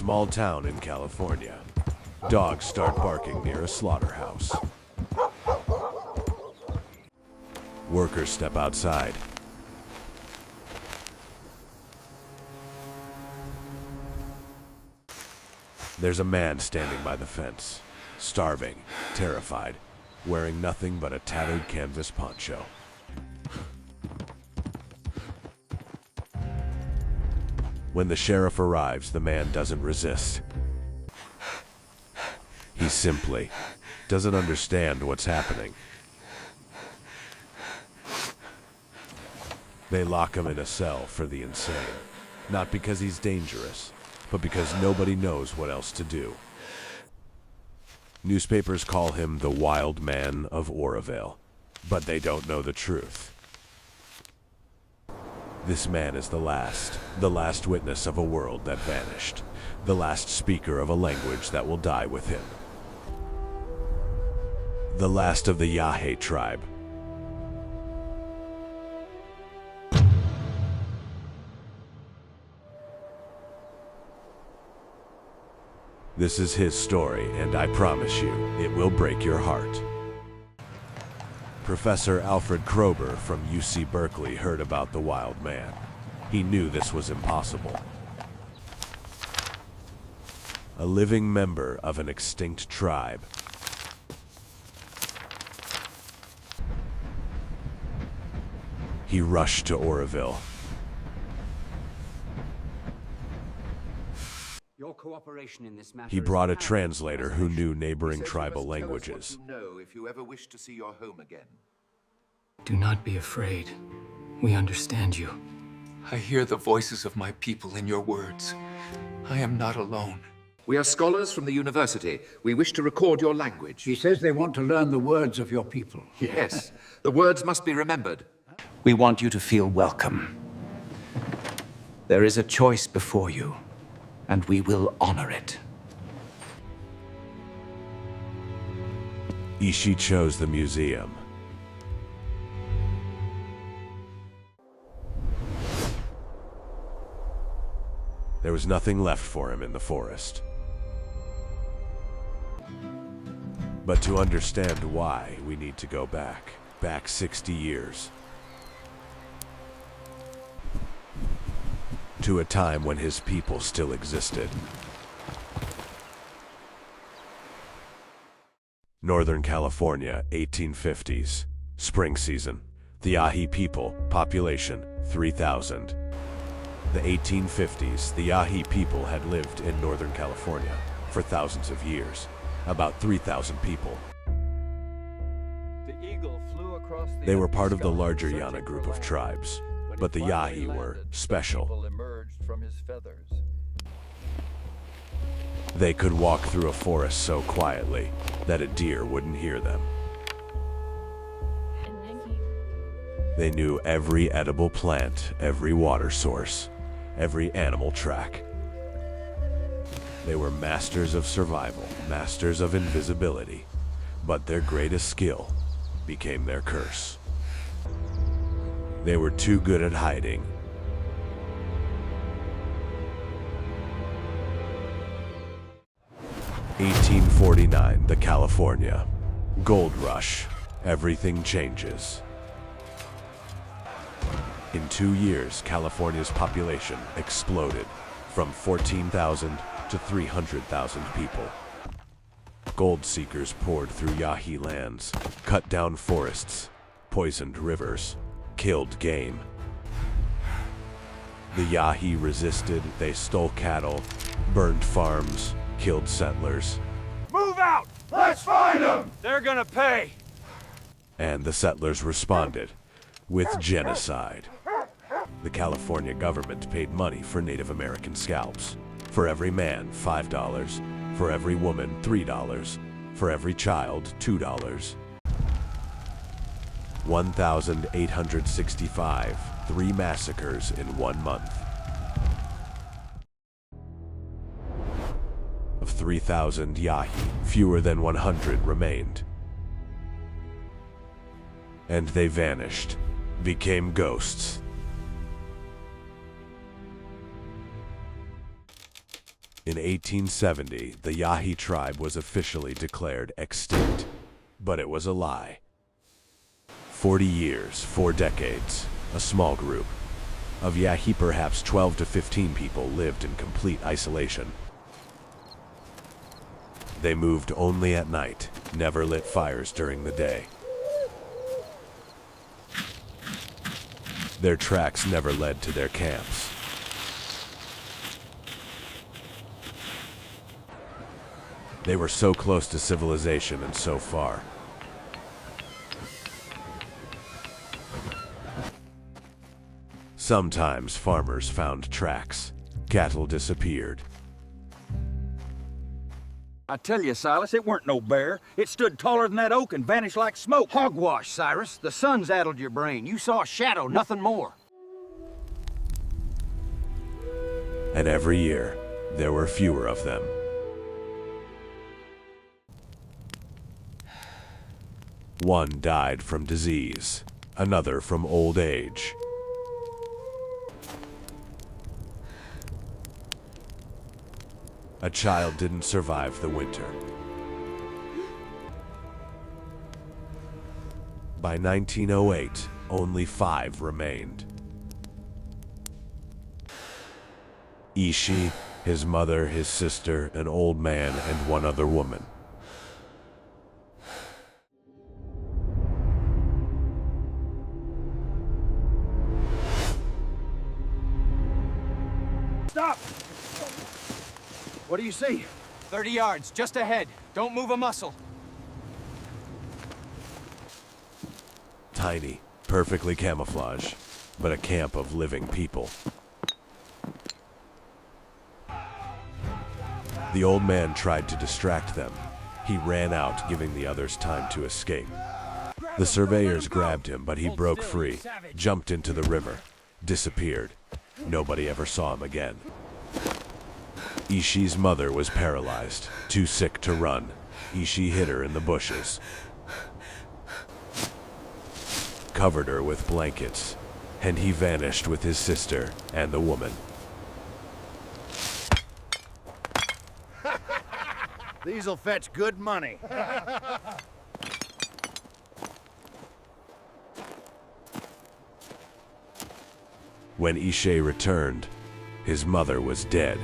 small town in California. Dogs start barking near a slaughterhouse. Workers step outside. There's a man standing by the fence, starving, terrified, wearing nothing but a tattered canvas poncho. When the sheriff arrives, the man doesn't resist. He simply doesn't understand what's happening. They lock him in a cell for the insane, not because he's dangerous, but because nobody knows what else to do. Newspapers call him the Wild Man of Oroville, but they don't know the truth. This man is the last witness of a world that vanished, the last speaker of a language that will die with him. The last of the Yahe tribe. This is his story, and I promise you, it will break your heart. Professor Alfred Kroeber from UC Berkeley heard about the wild man. He knew this was impossible. A living member of an extinct tribe. He rushed to Oroville. He brought a translator who knew neighboring tribal languages. If you ever wish to see your home again. Do not be afraid. We understand you. I hear the voices of my people in your words. I am not alone. We are scholars from the university. We wish to record your language. He says they want to learn the words of your people. Yes, the words must be remembered. We want you to feel welcome. There is a choice before you, and we will honor it. Ishi chose the museum. There was nothing left for him in the forest. But to understand why, we need to go back 60 years. To a time when his people still existed. Northern California, 1850s. Spring season. The Yahi people, population 3,000. The 1850s, the Yahi people had lived in Northern California for thousands of years. About 3,000 people. They were part of the larger Yana group of tribes, but the Yahi were special. They could walk through a forest so quietly that a deer wouldn't hear them. They knew every edible plant, every water source, every animal track. They were masters of survival, masters of invisibility, but their greatest skill became their curse. They were too good at hiding. (1849), the California Gold Rush. Everything changes. In 2 years, California's population exploded from 14,000 to 300,000 people. Gold seekers poured through Yahi lands, cut down forests, poisoned rivers, killed game. The Yahi resisted. They stole cattle, burned farms, killed settlers. Move out! Let's find them! They're gonna pay! And the settlers responded with genocide. The California government paid money for Native American scalps. For every man, $5. For every woman, $3. For every child, $2. 1,865, 3 massacres in 1 month. Of 3,000 Yahi, fewer than 100 remained. And they vanished, became ghosts. In 1870, the Yahi tribe was officially declared extinct, but it was a lie. 40 years, 4 decades, a small group of Yahi, perhaps 12 to 15 people, lived in complete isolation. They moved only at night, never lit fires during the day. Their tracks never led to their camps. They were so close to civilization and so far. Sometimes farmers found tracks. Cattle disappeared. I tell you, Silas, it weren't no bear. It stood taller than that oak and vanished like smoke. Hogwash, Cyrus. The sun's addled your brain. You saw a shadow, nothing more. And every year, there were fewer of them. One died from disease, another from old age. A child didn't survive the winter. By 1908, only 5 remained. Ishi, his mother, his sister, an old man, and 1 other woman. Stop! What do you see? 30 yards, just ahead. Don't move a muscle. Tiny, perfectly camouflaged, but a camp of living people. The old man tried to distract them. He ran out, giving the others time to escape. The surveyors grabbed him, but he broke free, jumped into the river, disappeared. Nobody ever saw him again. Ishi's mother was paralyzed, too sick to run. Ishi hid her in the bushes, covered her with blankets, and he vanished with his sister and the woman. These'll fetch good money. When Ishe returned, his mother was dead.